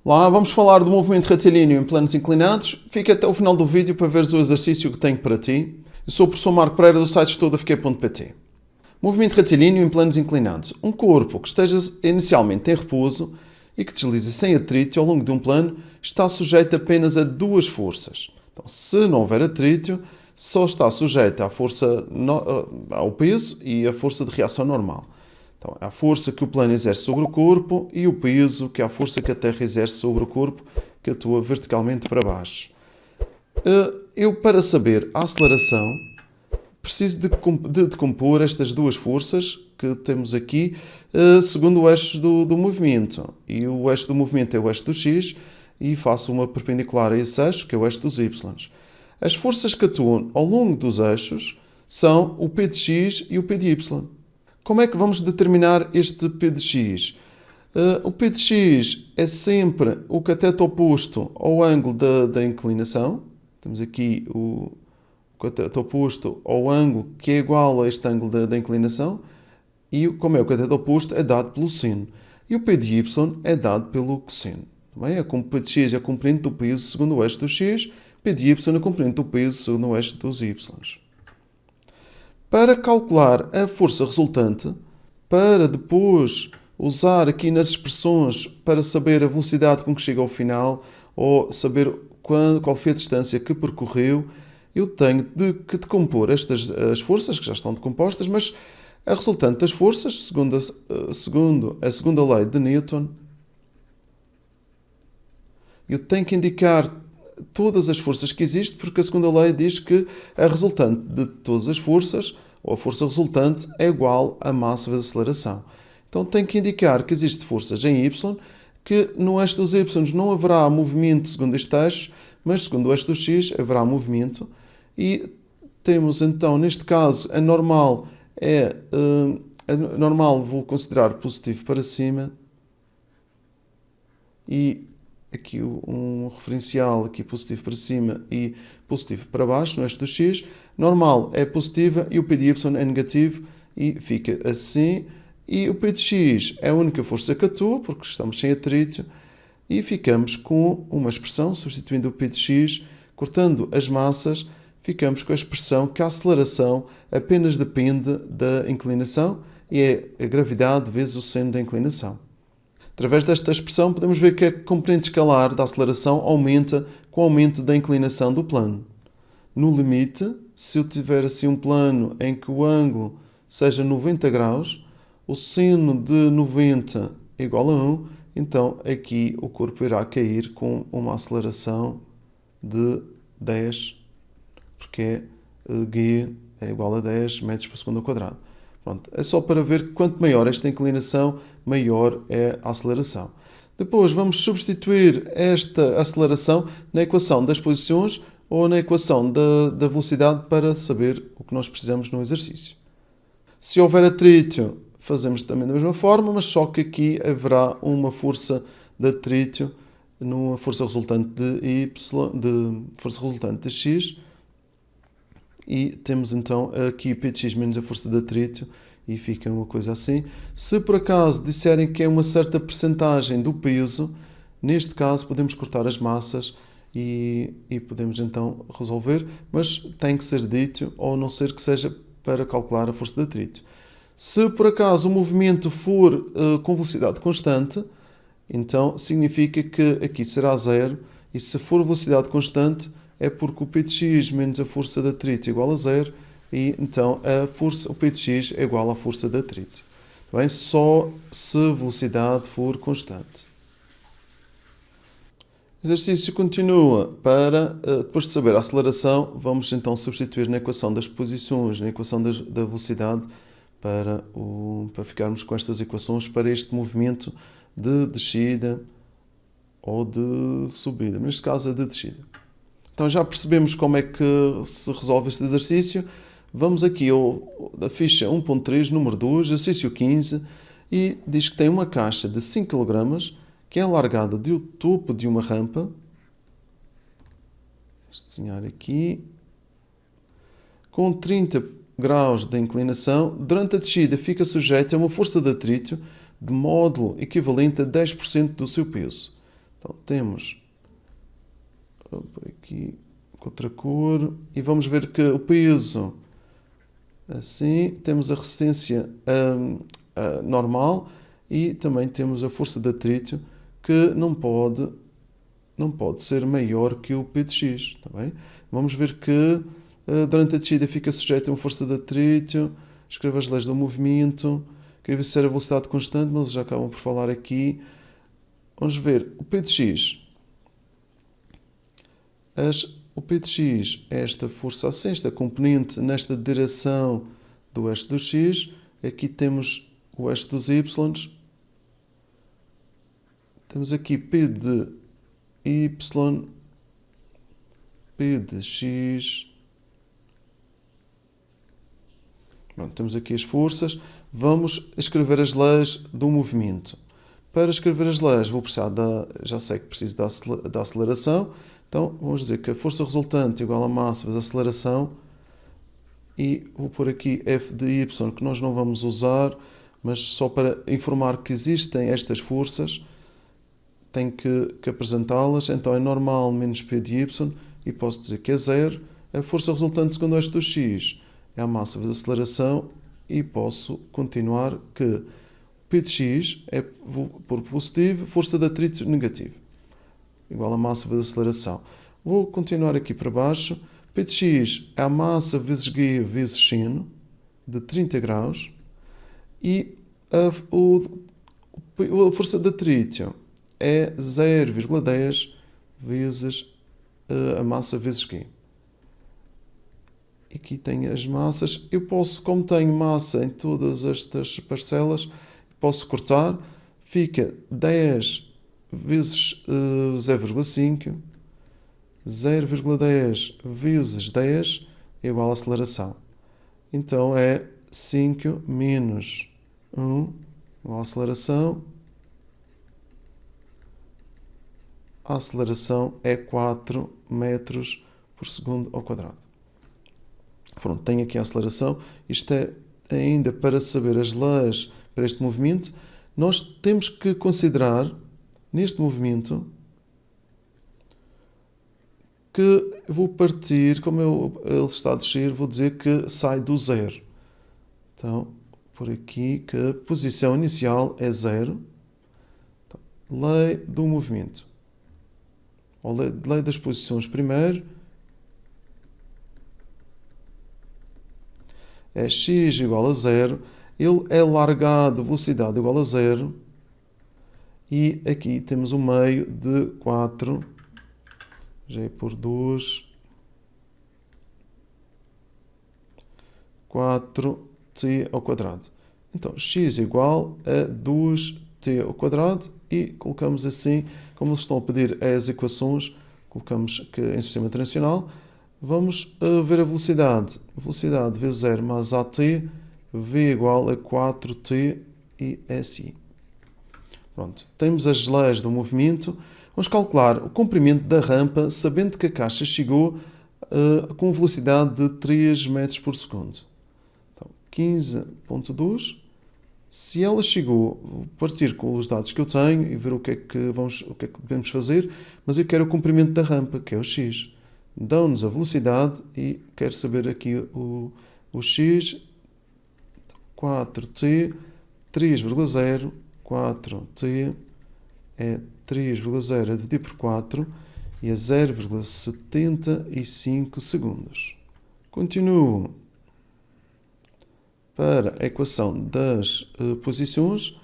Lá vamos falar do movimento retilíneo em planos inclinados. Fica até o final do vídeo para veres o exercício que tenho para ti. Eu sou o professor Marco Pereira do site estudafq.pt. Movimento retilíneo em planos inclinados. Um corpo que esteja inicialmente em repouso e que deslize sem atrito ao longo de um plano está sujeito apenas a duas forças. Então, se não houver atrito, só está sujeito à força ao peso e à força de reação normal. Então, a força que o plano exerce sobre o corpo e o peso, que é a força que a Terra exerce sobre o corpo, que atua verticalmente para baixo. Eu, para saber a aceleração, preciso de decompor estas duas forças que temos aqui segundo o eixo do movimento. E o eixo do movimento é o eixo do x e faço uma perpendicular a esse eixo, que é o eixo dos y. As forças que atuam ao longo dos eixos são o P de x e o P de y. Como é que vamos determinar este P de x? O P de x é sempre o cateto oposto ao ângulo da inclinação. Temos aqui o cateto oposto ao ângulo que é igual a este ângulo da inclinação. E como é o cateto oposto, é dado pelo sino. E o P de y é dado pelo cosseno. Também como P de x é a componente do peso segundo o eixo do x, P de y é a componente do peso segundo o eixo dos y. Para calcular a força resultante, para depois usar aqui nas expressões para saber a velocidade com que chega ao final ou saber qual foi a distância que percorreu, eu tenho que decompor as forças, que já estão decompostas, mas a resultante das forças, segundo a segunda lei de Newton, eu tenho que indicar todas as forças que existem, porque a segunda lei diz que a resultante de todas as forças, ou a força resultante, é igual à massa vezes a aceleração. Então tenho que indicar que existem forças em y, que no eixo dos y não haverá movimento segundo este eixo, mas segundo o eixo do x haverá movimento. E temos então, neste caso, a normal vou considerar positivo para cima e aqui um referencial aqui positivo para cima e positivo para baixo no eixo do x. Normal é positiva e o P de y é negativo e fica assim. E o P de x é a única força que atua, porque estamos sem atrito, e ficamos com uma expressão, substituindo o P de x, cortando as massas, ficamos com a expressão que a aceleração apenas depende da inclinação e é a gravidade vezes o seno da inclinação. Através desta expressão podemos ver que a componente escalar da aceleração aumenta com o aumento da inclinação do plano. No limite, se eu tiver assim um plano em que o ângulo seja 90 graus, o seno de 90 é igual a 1, então aqui o corpo irá cair com uma aceleração de 10, porque G é igual a 10 metros por segundo ao quadrado. Pronto, é só para ver que quanto maior esta inclinação, maior é a aceleração. Depois vamos substituir esta aceleração na equação das posições ou na equação da velocidade para saber o que nós precisamos no exercício. Se houver atrito, fazemos também da mesma forma, mas só que aqui haverá uma força de atrito, numa força resultante força resultante de x, e temos então aqui P de x menos a força de atrito e fica uma coisa assim. Se por acaso disserem que é uma certa percentagem do peso, neste caso podemos cortar as massas e podemos então resolver, mas tem que ser dito, ou não ser que seja para calcular a força de atrito. Se por acaso o movimento for com velocidade constante, então significa que aqui será zero, e se for velocidade constante é porque o P de x menos a força de atrito é igual a zero, e então o P de x é igual à força de atrito. Bem, só se a velocidade for constante. O exercício continua. Depois de saber a aceleração, vamos então substituir na equação das posições, na equação da velocidade, para ficarmos com estas equações para este movimento de descida ou de subida. Neste caso é de descida. Então já percebemos como é que se resolve este exercício. Vamos aqui à ficha 1.3, número 2, exercício 15, e diz que tem uma caixa de 5 kg que é alargada do topo de uma rampa. Vou desenhar aqui. Com 30 graus de inclinação, durante a descida fica sujeita a uma força de atrito de módulo equivalente a 10% do seu peso. Então temos por aqui com outra cor e vamos ver que o peso assim, temos a resistência normal e também temos a força de atrito que não pode ser maior que o P de x, tá bem? Vamos ver que durante a descida fica sujeito a uma força de atrito, escreva as leis do movimento, queria ver se era velocidade constante, mas eles já acabam por falar aqui. Vamos ver, o P de x. O P de x é esta força assim, esta componente nesta direção do eixo do x. Aqui temos o eixo dos y. Temos aqui P de y, P de x. Pronto, temos aqui as forças. Vamos escrever as leis do movimento. Para escrever as leis, vou precisar já sei que preciso da aceleração. Então, vamos dizer que a força resultante é igual a massa vezes a aceleração. E vou pôr aqui F de y, que nós não vamos usar, mas só para informar que existem estas forças, tenho que apresentá-las. Então, é normal menos P de y, e posso dizer que é zero. A força resultante segundo o eixo do x é a massa vezes a aceleração, e posso continuar que P de x é, por positivo, força de atrito negativo, igual a massa vezes a aceleração. Vou continuar aqui para baixo. P de x é a massa vezes g vezes sin, de 30 graus. E a força de atrito é 0,10 vezes a massa vezes g. Aqui tenho as massas. Eu posso, como tenho massa em todas estas parcelas, posso cortar. Fica 10 vezes 0,5. 0,10 vezes 10 é igual à aceleração. Então é 5 menos 1 igual à aceleração. A aceleração é 4 metros por segundo ao quadrado. Pronto, tenho aqui a aceleração. Isto é ainda para saber as leis para este movimento. Nós temos que considerar neste movimento que vou partir, como ele está a descer, vou dizer que sai do zero. Então, por aqui que a posição inicial é zero. Então, lei do movimento. Ou lei das posições primeiro. É x igual a zero. Ele é largado, velocidade igual a zero. E aqui temos um meio de 4. Já é por 2. 4t ao quadrado. Então, x igual a 2t ao quadrado. E colocamos assim, como eles estão a pedir as equações, colocamos que em sistema transicional. Vamos ver a velocidade. Velocidade vezes 0 mais at, v igual a 4t e si. Pronto. Temos as leis do movimento. Vamos calcular o comprimento da rampa, sabendo que a caixa chegou com velocidade de 3 metros por segundo. Então, 15.2. Se ela chegou, vou partir com os dados que eu tenho e ver o que é que podemos fazer, mas eu quero o comprimento da rampa, que é o x. Dão-nos a velocidade e quero saber aqui o x. 4t, 3,0, 4t é 3,0 a dividir por 4 e é 0,75 segundos. Continuo para a equação das posições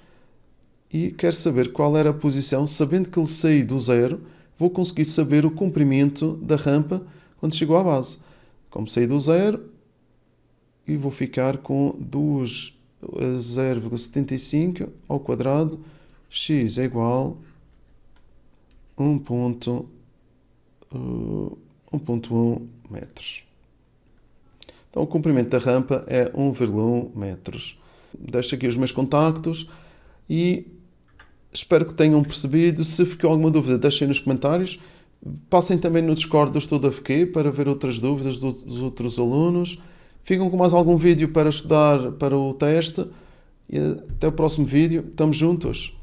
e quero saber qual era a posição. Sabendo que ele saiu do zero, vou conseguir saber o comprimento da rampa quando chegou à base. Como saí do zero, e vou ficar com 0,75 ao quadrado, x é igual a 1,1 metros. Então o comprimento da rampa é 1,1 metros. Deixo aqui os meus contactos e espero que tenham percebido. Se ficou alguma dúvida, deixem nos comentários. Passem também no Discord do Estudo AFQ para ver outras dúvidas dos outros alunos. Ficam com mais algum vídeo para estudar para o teste. E até o próximo vídeo. Estamos juntos!